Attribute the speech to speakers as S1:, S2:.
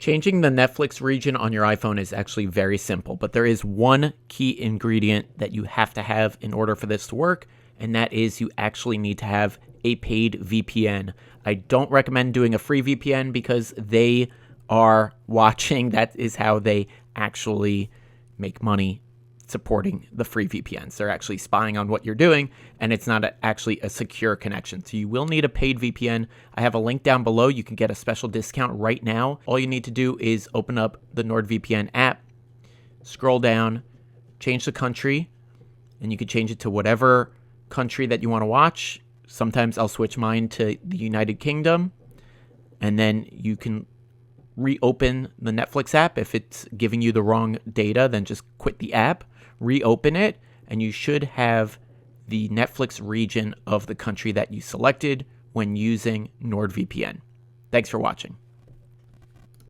S1: Changing the Netflix region on your iPhone is actually very simple, but there is one key ingredient that you have to have in order for this to work, and that is you actually need to have a paid VPN. I don't recommend doing a free VPN because they are watching. That is how they actually make money supporting the free VPNs. They're actually spying on what you're doing, and it's not actually a secure connection. So you will need a paid VPN. I have a link down below. You can get a special discount right now. All you need to do is open up the NordVPN app, scroll down, change the country, and you can change it to whatever country that you want to watch. Sometimes I'll switch mine to the United Kingdom, and then you can reopen the Netflix app. If it's giving you the wrong data, then just quit the app, reopen it, and you should have the Netflix region of the country that you selected when using NordVPN. Thanks for watching.